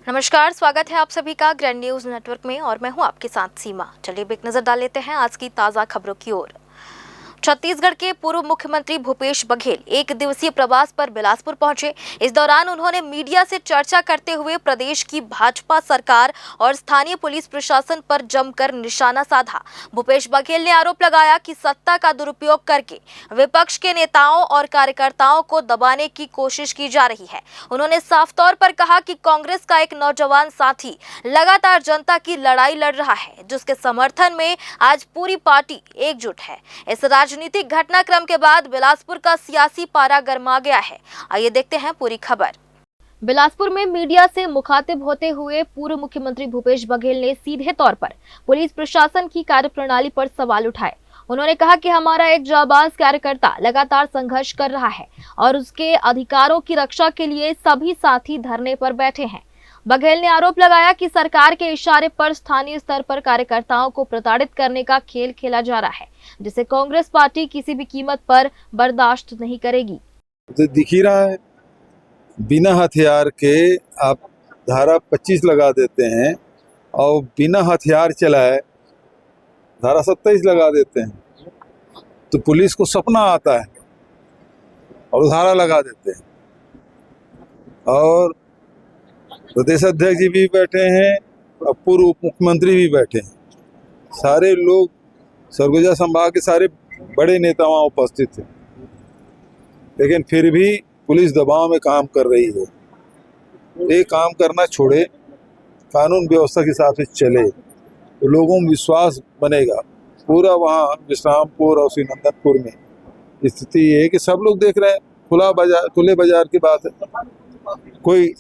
नमस्कार, स्वागत है आप सभी का ग्रैंड न्यूज नेटवर्क में और मैं हूं आपके साथ सीमा। चलिए एक नजर डाल लेते हैं आज की ताजा खबरों की ओर। छत्तीसगढ़ के पूर्व मुख्यमंत्री भूपेश बघेल एक दिवसीय प्रवास पर बिलासपुर पहुंचे। इस दौरान उन्होंने मीडिया से चर्चा करते हुए प्रदेश की भाजपा सरकार और स्थानीय पुलिस प्रशासन पर जमकर निशाना साधा। भूपेश बघेल ने आरोप लगाया कि सत्ता का दुरुपयोग करके विपक्ष के नेताओं और कार्यकर्ताओं को दबाने की कोशिश की जा रही है। उन्होंने साफ तौर पर कहा कि कांग्रेस का एक नौजवान साथी लगातार जनता की लड़ाई लड़ रहा है, जिसके समर्थन में आज पूरी पार्टी एकजुट है। इस राजनीतिक घटनाक्रम के बाद बिलासपुर का सियासी पारा गर्मा गया है। आइए देखते हैं पूरी खबर। बिलासपुर में मीडिया से मुखातिब होते हुए पूर्व मुख्यमंत्री भूपेश बघेल ने सीधे तौर पर पुलिस प्रशासन की कार्यप्रणाली पर सवाल उठाए। उन्होंने कहा कि हमारा एक जाबाज कार्यकर्ता लगातार संघर्ष कर रहा है और उसके अधिकारों की रक्षा के लिए सभी साथी धरने पर बैठे हैं। बघेल ने आरोप लगाया कि सरकार के इशारे पर स्थानीय स्तर पर कार्यकर्ताओं को प्रताड़ित करने का खेल खेला जा रहा है, जिसे कांग्रेस पार्टी किसी भी कीमत पर बर्दाश्त नहीं करेगी। तो दिख ही रहा है, बिना हथियार के आप धारा 25 लगा देते हैं और बिना हथियार चलाए धारा 27 लगा देते हैं, तो पुलिस को सपना आता है और धारा लगा देते हैं। और प्रदेश अध्यक्ष जी भी बैठे हैं और पूर्व उप मुख्यमंत्री भी बैठे हैं, सारे लोग सरगुजा संभाग के सारे बड़े नेता वहाँ उपस्थित थे, लेकिन फिर भी पुलिस दबाव में काम कर रही है। ये काम करना छोड़े, कानून व्यवस्था के हिसाब से चले तो लोगों में विश्वास बनेगा। पूरा वहाँ विश्रामपुर और श्रीनंदनपुर में स्थिति ये है कि सब लोग देख रहे हैं, खुले बाजार की बात है, कोई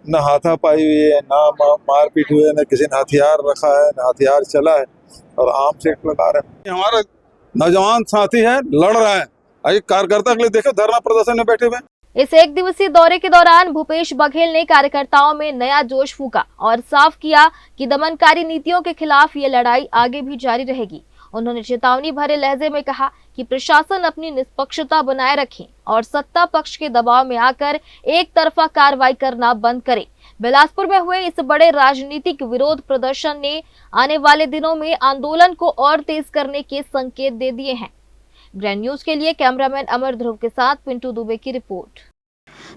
न हाथापाई हुई है, ना मारपीट हुई है, न किसी ने हथियार रखा है, न हथियार चला है और आम सेट लगा रहे हैं। हमारा नौजवान साथी है, लड़ रहा है। आइए कार्यकर्ता के लिए देखो, धरना प्रदर्शन में बैठे हुए। इस एक दिवसीय दौरे के दौरान भूपेश बघेल ने कार्यकर्ताओं में नया जोश फूंका और साफ किया कि दमनकारी नीतियों के खिलाफ ये लड़ाई आगे भी जारी रहेगी। उन्होंने चेतावनी भरे लहजे में कहा कि प्रशासन अपनी निष्पक्षता बनाए रखे और सत्ता पक्ष के दबाव में आकर एक तरफा कार्रवाई करना बंद करे। बिलासपुर में हुए इस बड़े राजनीतिक विरोध प्रदर्शन ने आने वाले दिनों में आंदोलन को और तेज करने के संकेत दे दिए हैं। ग्रैंड न्यूज के लिए कैमरामैन अमर ध्रुव के साथ पिंटू दुबे की रिपोर्ट।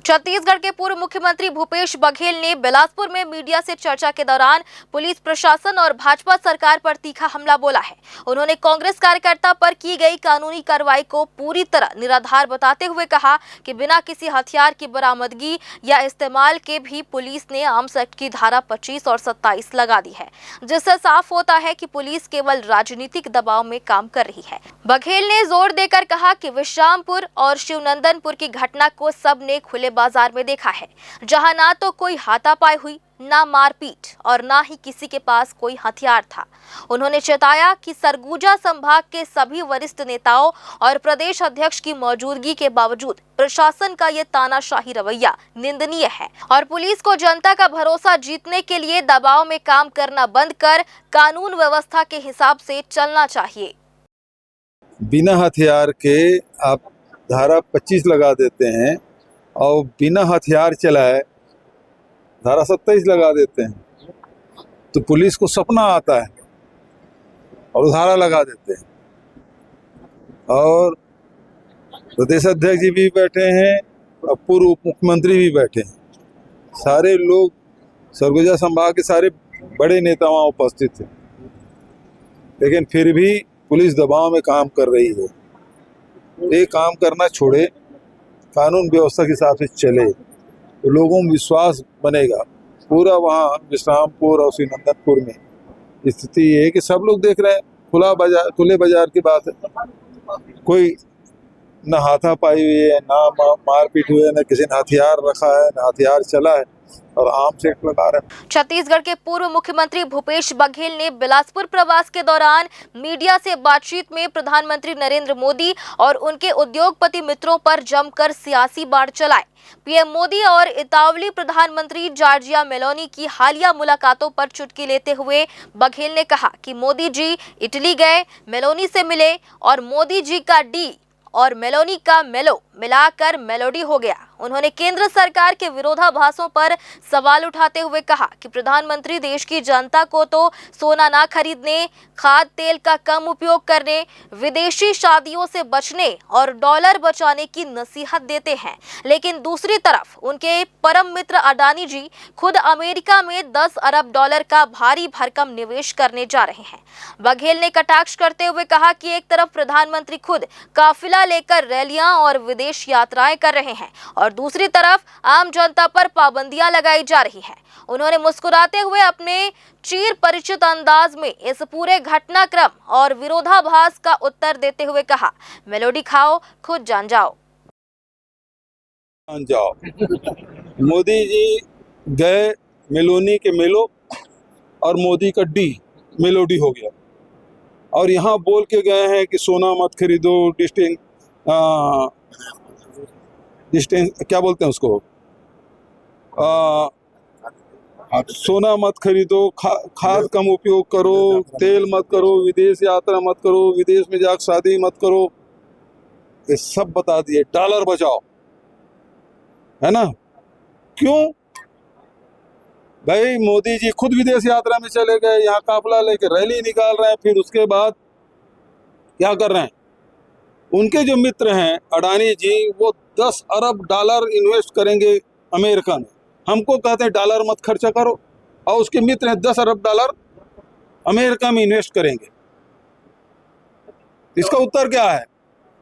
छत्तीसगढ़ के पूर्व मुख्यमंत्री भूपेश बघेल ने बिलासपुर में मीडिया से चर्चा के दौरान पुलिस प्रशासन और भाजपा सरकार पर तीखा हमला बोला है। उन्होंने कांग्रेस कार्यकर्ता पर की गई कानूनी कार्रवाई को पूरी तरह निराधार बताते हुए कहा कि बिना किसी हथियार की बरामदगी या इस्तेमाल के भी पुलिस ने आर्म्स एक्ट की धारा 25 और 27 लगा दी है, जिससे साफ होता है कि पुलिस केवल राजनीतिक दबाव में काम कर रही है। बघेल ने जोर देकर कहा कि विश्रामपुर और शिवनंदनपुर की घटना को सबने खुले बाजार में देखा है, जहां ना तो कोई हाथापाई हुई, ना मारपीट और ना ही किसी के पास कोई हथियार था। उन्होंने चेताया कि सरगुजा संभाग के सभी वरिष्ठ नेताओं और प्रदेश अध्यक्ष की मौजूदगी के बावजूद प्रशासन का ये तानाशाही रवैया निंदनीय है और पुलिस को जनता का भरोसा जीतने के लिए दबाव में काम करना बंद कर कानून व्यवस्था के हिसाब से चलना चाहिए। बिना हथियार के आप धारा 25 लगा देते हैं और बिना हथियार चलाए धारा 27 लगा देते हैं, तो पुलिस को सपना आता है और धारा लगा देते हैं। और प्रदेश अध्यक्ष जी भी बैठे हैं और पूर्व उप मुख्यमंत्री भी बैठे हैं, सारे लोग सरगुजा संभाग के सारे बड़े नेता वहाँ उपस्थित थे, लेकिन फिर भी पुलिस दबाव में काम कर रही है। ये काम करना छोड़े, कानून व्यवस्था के हिसाब से चले तो लोगों में विश्वास बनेगा। पूरा वहाँ विश्रामपुर और श्रीनंदनपुर में स्थिति ये है कि सब लोग देख रहे हैं, खुले बाजार की बात है, कोई न हाथापाई हुई है, ना मारपीट हुई है, न किसी ने हथियार रखा है, न हथियार चला है और आम सेट लगा रहे हैं। छत्तीसगढ़ के पूर्व मुख्यमंत्री भूपेश बघेल ने बिलासपुर प्रवास के दौरान मीडिया से बातचीत में प्रधानमंत्री नरेंद्र मोदी और उनके उद्योगपति मित्रों पर जमकर सियासी बाढ़ चलाए। पीएम मोदी और इतालवी प्रधानमंत्री जॉर्जिया मेलोनी की हालिया मुलाकातों पर चुटकी लेते हुए बघेल ने कहा कि मोदी जी इटली गए, मेलोनी से मिले और मोदी जी का डी और मेलोनी का मेलो मिलाकर मेलोडी हो गया। उन्होंने केंद्र सरकार के विरोधाभासों पर सवाल उठाते हुए कहा कि प्रधानमंत्री देश की जनता को तो सोना ना खरीदने, खाद्य तेल का कम उपयोग करने, विदेशी शादियों से बचने और डॉलर बचाने की नसीहत देते हैं, लेकिन दूसरी तरफ उनके परम मित्र अडानी जी खुद अमेरिका में 10 अरब डॉलर का भारी भरकम निवेश करने जा रहे हैं। बघेल ने कटाक्ष करते हुए कहा कि एक तरफ प्रधानमंत्री खुद काफिला लेकर रैलियां और विदेश यात्राएं कर रहे हैं और दूसरी तरफ आम जनता पर पाबंदियां लगाई जा रही हैं। उन्होंने मुस्कुराते हुए अपने चिर परिचित अंदाज में इस पूरे घटनाक्रम और विरोधाभास का उत्तर देते हुए कहा, मेलोडी खाओ, खुद जान जाओ। मोदी जी गए मेलोनी के मेलो और मोदी का डी मेलोडी हो गया, और यहाँ बोल के गए हैं कि सोना मत खरीदो, डिस्टेंस क्या बोलते हैं उसको, सोना मत खरीदो, खाद कम उपयोग करो, तेल मत करो, विदेश यात्रा मत करो, विदेश में जाकर शादी मत करो, ये सब बता दिए। डॉलर बचाओ, है ना? क्यों भाई? मोदी जी खुद विदेश यात्रा में चले गए, यहाँ काफिला लेकर रैली निकाल रहे हैं, फिर उसके बाद क्या कर रहे हैं? उनके जो मित्र हैं अडानी जी, वो 10 अरब डॉलर इन्वेस्ट करेंगे अमेरिका में। हमको कहते हैं डॉलर मत खर्चा करो, और उसके मित्र हैं 10 अरब डॉलर अमेरिका में इन्वेस्ट करेंगे। इसका उत्तर क्या है?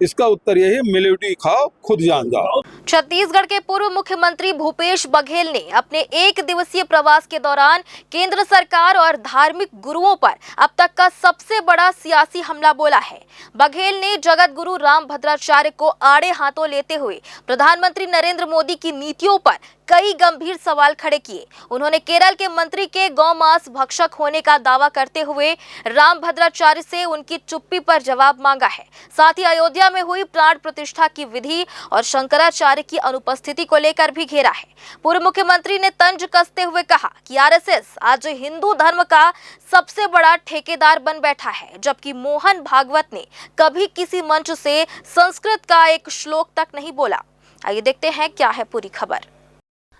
इसका उत्तर यही है, मेलोडी खाओ, खुद जान जाओ। छत्तीसगढ़ के पूर्व मुख्यमंत्री भूपेश बघेल ने अपने 1 दिवसीय प्रवास के दौरान केंद्र सरकार और धार्मिक गुरुओं पर अब तक का सबसे बड़ा सियासी हमला बोला है। बघेल ने जगत गुरु रामभद्राचार्य को आड़े हाथों लेते हुए प्रधानमंत्री नरेंद्र मोदी की नीतियों पर कई गंभीर सवाल खड़े किए। उन्होंने केरल के मंत्री के गौ मांस भक्षक होने का दावा करते हुए रामभद्राचार्य से उनकी चुप्पी पर जवाब मांगा है। साथ ही अयोध्या में हुई प्राण प्रतिष्ठा की विधि और शंकराचार्य की अनुपस्थिति को लेकर भी घेरा है। पूर्व मुख्यमंत्री ने तंज कसते हुए कहा कि आरएसएस आज हिंदू धर्म का सबसे बड़ा ठेकेदार बन बैठा है, जबकि मोहन भागवत ने कभी किसी मंच से संस्कृत का एक श्लोक तक नहीं बोला। आइए देखते हैं क्या है पूरी खबर।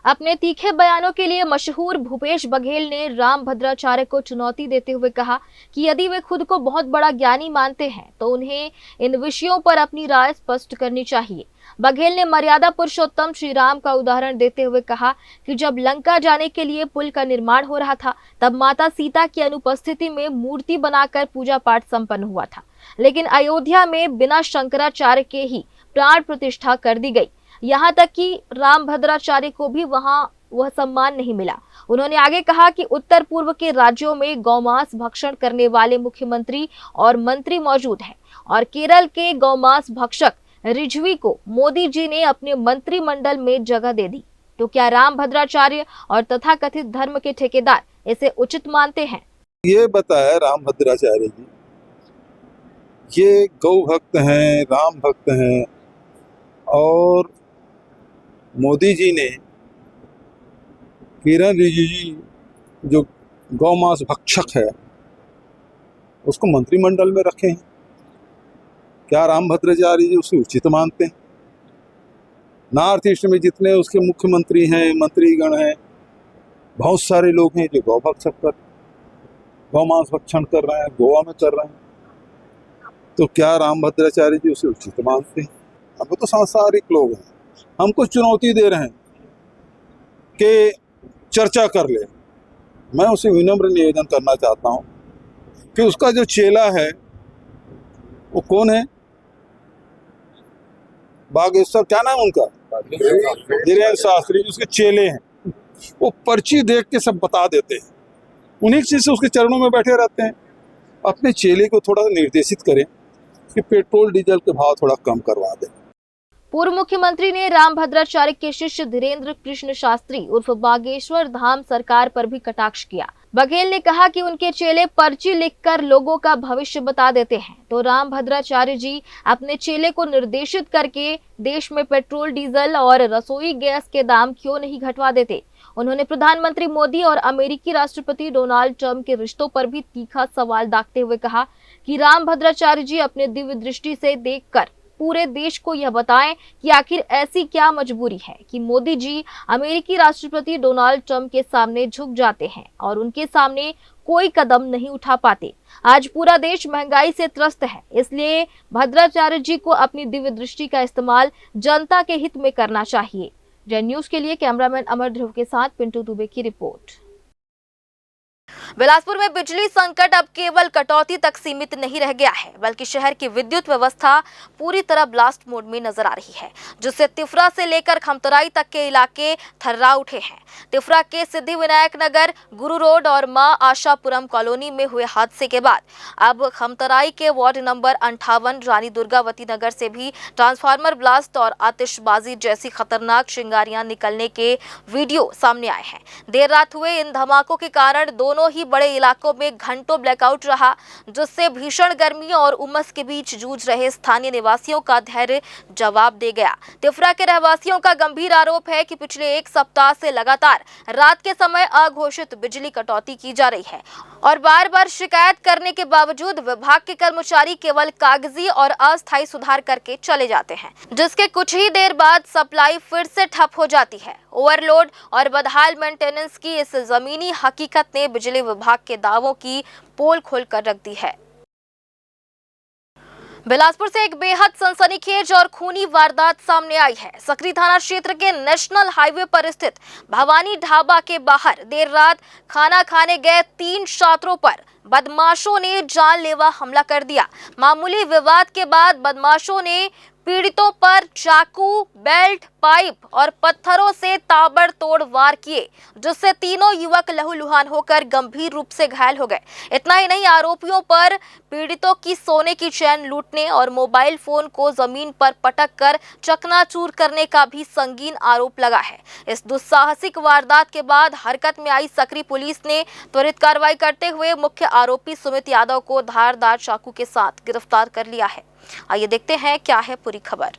अपने तीखे बयानों के लिए मशहूर भूपेश बघेल ने रामभद्राचार्य को चुनौती देते हुए कहा कि यदि वे खुद को बहुत बड़ा ज्ञानी मानते हैं तो उन्हें इन विषयों पर अपनी राय स्पष्ट करनी चाहिए। बघेल ने मर्यादा पुरुषोत्तम श्री राम का उदाहरण देते हुए कहा कि जब लंका जाने के लिए पुल का निर्माण हो रहा था, तब माता सीता की अनुपस्थिति में मूर्ति बनाकर पूजा पाठ संपन्न हुआ था, लेकिन अयोध्या में बिना शंकराचार्य के ही प्राण प्रतिष्ठा कर दी गई। यहाँ तक कि रामभद्राचार्य को भी वहाँ वह सम्मान नहीं मिला। उन्होंने आगे कहा कि उत्तर पूर्व के राज्यों में गौमांस भक्षण करने वाले मुख्यमंत्री और मंत्री मौजूद हैं और केरल के गौमांस भक्षक रिजवी को मोदी जी ने अपने मंत्रिमंडल में जगह दे दी। तो क्या रामभद्राचार्य और तथाकथित धर्म के ठेकेदार इसे उचित मानते हैं? ये बताया रामभद्राचार्य जी, ये गौ भक्त हैं, राम भक्त हैं, और मोदी जी ने किरण रिजिजू जो गौमांस भक्षक है उसको मंत्रिमंडल में रखे हैं। क्या रामभद्राचार्य जी उसे उचित मानते हैं? नॉर्थ ईस्ट में जितने उसके मुख्यमंत्री हैं, मंत्रीगण हैं, बहुत सारे लोग हैं जो गौमांस भक्षण कर रहे हैं, गोवा में कर रहे हैं। तो क्या रामभद्राचार्य जी उसे उचित मानते हैं? हम तो सांसारिक लोग हैं, हमको चुनौती दे रहे हैं कि चर्चा कर ले। मैं उसे विनम्र निवेदन करना चाहता हूं कि उसका जो चेला है वो कौन है? बागेश्वर, क्या नाम उनका? धीरेन्द्र शास्त्री, उसके चेले हैं। वो पर्ची देख के सब बता देते हैं, उन्हीं चीज से उसके चरणों में बैठे रहते हैं। अपने चेले को थोड़ा निर्देशित करें कि पेट्रोल डीजल के भाव थोड़ा कम करवा दें। पूर्व मुख्यमंत्री ने रामभद्राचार्य के शिष्य धीरेन्द्र कृष्ण शास्त्री उर्फ बागेश्वर धाम सरकार पर भी कटाक्ष किया। बघेल ने कहा कि उनके चेले पर्ची लिखकर लोगों का भविष्य बता देते हैं, तो रामभद्राचार्य जी अपने चेले को निर्देशित करके देश में पेट्रोल डीजल और रसोई गैस के दाम क्यों नहीं घटवा देते। उन्होंने प्रधानमंत्री मोदी और अमेरिकी राष्ट्रपति डोनाल्ड ट्रंप के रिश्तों पर भी तीखा सवाल दागते हुए कहा कि रामभद्राचार्य जी अपने दिव्य दृष्टि से देखकर पूरे देश को यह बताएं कि आखिर ऐसी क्या मजबूरी है कि मोदी जी अमेरिकी राष्ट्रपति डोनाल्ड ट्रंप के सामने झुक जाते हैं और उनके सामने कोई कदम नहीं उठा पाते। आज पूरा देश महंगाई से त्रस्त है, इसलिए भद्राचार्य जी को अपनी दिव्य दृष्टि का इस्तेमाल जनता के हित में करना चाहिए। जय न्यूज के लिए कैमरामैन अमर ध्रुव के साथ पिंटू दुबे की रिपोर्ट। बिलासपुर में बिजली संकट अब केवल कटौती तक सीमित नहीं रह गया है, बल्कि शहर की विद्युत व्यवस्था पूरी तरह ब्लास्ट मोड में नजर आ रही है, जिससे तिफरा से लेकर खमतराई तक के इलाके थर्रा उठे हैं। तिफरा के सिद्धिविनायक नगर, गुरु रोड और मां आशापुरम कॉलोनी में हुए हादसे के बाद अब खमतराई के वार्ड नंबर 58 रानी दुर्गावती नगर से भी ट्रांसफार्मर ब्लास्ट और आतिशबाजी जैसी खतरनाक चिंगारियां निकलने के वीडियो सामने आए हैं। देर रात हुए इन धमाकों के कारण दोनों ही बड़े इलाकों में घंटों ब्लैकआउट रहा, जिससे भीषण गर्मी और उमस के बीच जूझ रहे स्थानीय निवासियों का धैर्य जवाब दे गया। तिफरा के रहवासियों का गंभीर आरोप है कि पिछले एक सप्ताह से लगातार रात के समय अघोषित बिजली कटौती की जा रही है और बार बार शिकायत करने के बावजूद विभाग के कर्मचारी केवल कागजी और अस्थायी सुधार करके चले जाते हैं, जिसके कुछ ही देर बाद सप्लाई फिर से ठप हो जाती है। ओवरलोड और बदहाल मेंटेनेंस की इस जमीनी हकीकत ने बिजली विभाग के दावों की पोल खोलकर रख दी है। बिलासपुर से एक बेहद सनसनीखेज और खूनी वारदात सामने आई है। सकरी थाना क्षेत्र के नेशनल हाईवे पर स्थित भवानी ढाबा के बाहर देर रात खाना खाने गए 3 छात्रों पर बदमाशों ने जानलेवा हमला कर दिया। मामूली विवाद के बाद बदमाशों ने पीड़ितों पर चाकू, बेल्ट, पाइप और पत्थरों से ताबड़तोड़ वार किए, जिससे तीनों युवक लहूलुहान होकर गंभीर रूप से घायल हो गए। इतना ही नहीं, आरोपियों पर पीड़ितों की सोने की चैन लूटने और मोबाइल फोन को जमीन पर पटक कर चकनाचूर करने का भी संगीन आरोप लगा है। इस दुस्साहसिक वारदात के बाद हरकत में आई सकरी पुलिस ने त्वरित कार्रवाई करते हुए मुख्य आरोपी सुमित यादव को धारदार चाकू के साथ गिरफ्तार कर लिया है। आइए देखते हैं क्या है पूरी खबर।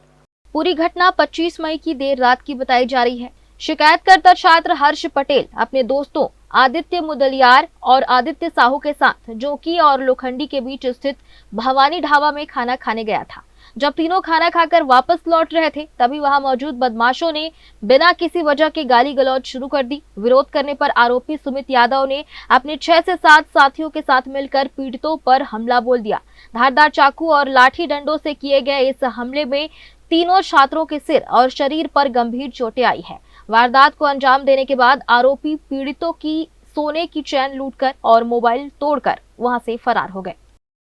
पूरी घटना 25 मई की देर रात की बताई जा रही है। शिकायतकर्ता छात्र हर्ष पटेल अपने दोस्तों आदित्य मुदलियार और आदित्य साहू के साथ जोकी और लोखंडी के बीच स्थित भवानी ढाबा में खाना खाने गया था। जब तीनों खाना खाकर वापस लौट रहे थे, तभी वहां मौजूद बदमाशों ने बिना किसी वजह के गाली गलौज शुरू कर दी। विरोध करने पर आरोपी सुमित यादव ने अपने 6 से 7 साथियों के साथ मिलकर पीड़ितों पर हमला बोल दिया। धारदार चाकू और लाठी डंडों से किए गए इस हमले में तीनों छात्रों के सिर और शरीर पर गंभीर चोटें आई है। वारदात को अंजाम देने के बाद आरोपी पीड़ितों की सोने की चैन लूटकर और मोबाइल तोड़कर वहां से फरार हो गए।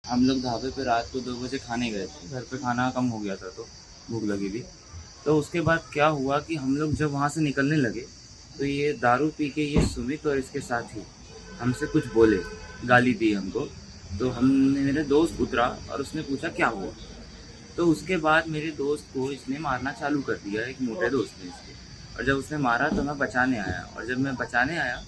हम लोग ढाबे पे रात को 2 बजे खाने गए थे। घर पे खाना कम हो गया था तो भूख लगी थी। तो उसके बाद क्या हुआ कि हम लोग जब वहाँ से निकलने लगे तो ये दारू पी के ये सुमित और इसके साथी हमसे कुछ बोले, गाली दी हमको। तो हमने, मेरे दोस्त उतरा और उसने पूछा क्या हुआ। तो उसके बाद मेरे दोस्त को इसने मारना चालू कर दिया, एक मोटे दोस्त ने इसके। और जब उसने मारा तो मैं बचाने आया, और जब मैं बचाने आया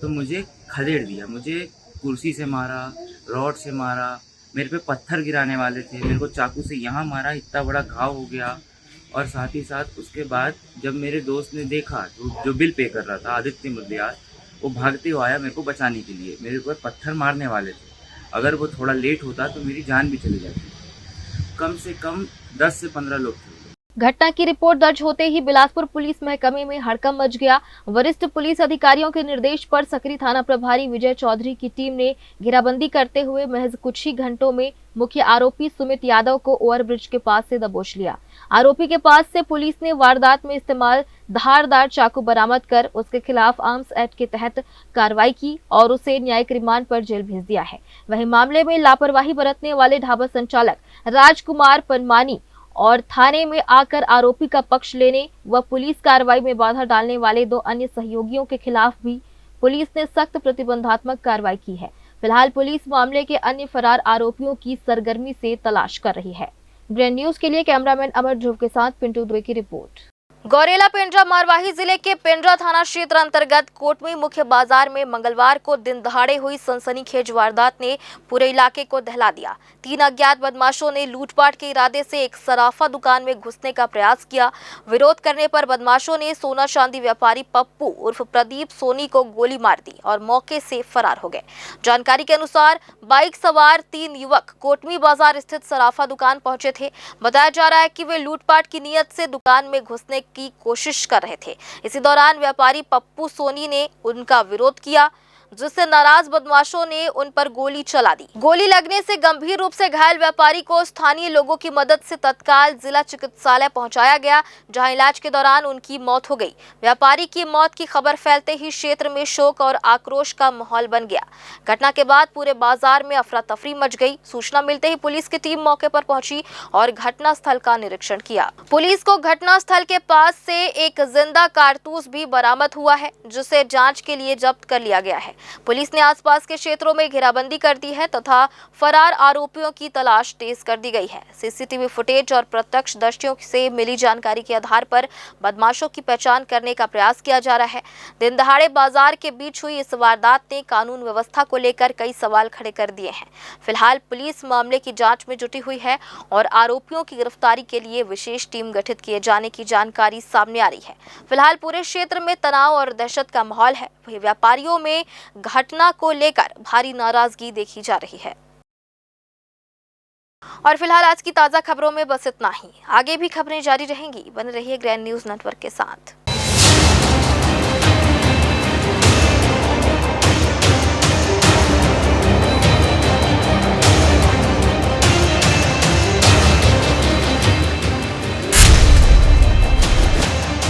तो मुझे खदेड़ दिया। मुझे कुर्सी से मारा, रॉड से मारा, मेरे पे पत्थर गिराने वाले थे, मेरे को चाकू से यहाँ मारा, इतना बड़ा घाव हो गया। और साथ ही साथ उसके बाद जब मेरे दोस्त ने देखा, जो बिल पे कर रहा था आदित्य मुदलियार, वो भागते हुए आया मेरे को बचाने के लिए। मेरे ऊपर पत्थर मारने वाले थे, अगर वो थोड़ा लेट होता तो मेरी जान भी चली जाती। कम से कम 10 से 15 लोग थे। घटना की रिपोर्ट दर्ज होते ही बिलासपुर पुलिस महकमे में हड़कंप मच गया। वरिष्ठ पुलिस अधिकारियों के निर्देश पर सकरी थाना प्रभारी विजय चौधरी की टीम ने घेराबंदी करते हुए महज कुछ ही घंटों में मुख्य आरोपी सुमित यादव को ओवरब्रिज के पास से दबोच लिया। आरोपी के पास से पुलिस ने वारदात में इस्तेमाल धारदार चाकू बरामद कर उसके खिलाफ आर्म्स एक्ट के तहत कार्रवाई की और उसे न्यायिक रिमांड पर जेल भेज दिया है। वहीं मामले में लापरवाही बरतने वाले ढाबा संचालक राजकुमार पनमानी और थाने में आकर आरोपी का पक्ष लेने व पुलिस कार्रवाई में बाधा डालने वाले 2 अन्य सहयोगियों के खिलाफ भी पुलिस ने सख्त प्रतिबंधात्मक कार्रवाई की है। फिलहाल पुलिस मामले के अन्य फरार आरोपियों की सरगर्मी से तलाश कर रही है। ग्रैंड न्यूज के लिए कैमरामैन अमर ध्रुव के साथ पिंटू दुबे की रिपोर्ट। गौरेला पेंड्रा मारवाही जिले के पेंड्रा थाना क्षेत्र अंतर्गत कोटमी मुख्य बाजार में मंगलवार को दिन दहाड़े हुई सनसनीखेज वारदात ने पूरे इलाके को दहला दिया। 3 अज्ञात बदमाशों ने लूटपाट के इरादे से एक सराफा दुकान में घुसने का प्रयास किया। विरोध करने पर बदमाशों ने सोना चांदी व्यापारी पप्पू उर्फ प्रदीप सोनी को गोली मार दी और मौके से फरार हो गए। जानकारी के अनुसार बाइक सवार 3 युवक कोटमी बाजार स्थित सराफा दुकान पहुंचे थे। बताया जा रहा है कि वे लूटपाट की नीयत से दुकान में घुसने की कोशिश कर रहे थे। इसी दौरान व्यापारी पप्पू सोनी ने उनका विरोध किया, जिससे नाराज बदमाशों ने उन पर गोली चला दी। गोली लगने से गंभीर रूप से घायल व्यापारी को स्थानीय लोगों की मदद से तत्काल जिला चिकित्सालय पहुंचाया गया, जहां इलाज के दौरान उनकी मौत हो गई। व्यापारी की मौत की खबर फैलते ही क्षेत्र में शोक और आक्रोश का माहौल बन गया। घटना के बाद पूरे बाजार में अफरा तफरी मच गई। सूचना मिलते ही पुलिस की टीम मौके पर पहुंची और घटना स्थल का निरीक्षण किया। पुलिस को घटना स्थल के पास से एक जिंदा कारतूस भी बरामद हुआ है, जिसे जांच के लिए जब्त कर लिया गया है। पुलिस ने आसपास के क्षेत्रों में घेराबंदी कर दी है तथा फरार आरोपियों की तलाश तेज कर दी गई है। सीसीटीवी फुटेज और प्रत्यक्षदर्शियों से मिली जानकारी के आधार पर बदमाशों की पहचान करने का प्रयास किया जा रहा है। दिन दहाड़े बाजार के बीच हुई इस वारदात ने कानून व्यवस्था को लेकर कई सवाल खड़े कर दिए हैं। फिलहाल पुलिस मामले की जांच में जुटी हुई है और आरोपियों की गिरफ्तारी के लिए विशेष टीम गठित किए जाने की जानकारी सामने आ रही है। फिलहाल पूरे क्षेत्र में तनाव और दहशत का माहौल है। वहीं व्यापारियों में घटना को लेकर भारी नाराजगी देखी जा रही है। और फिलहाल आज की ताजा खबरों में बस इतना ही। आगे भी खबरें जारी रहेंगी। बने रहिए ग्रैंड न्यूज़ नेटवर्क के साथ।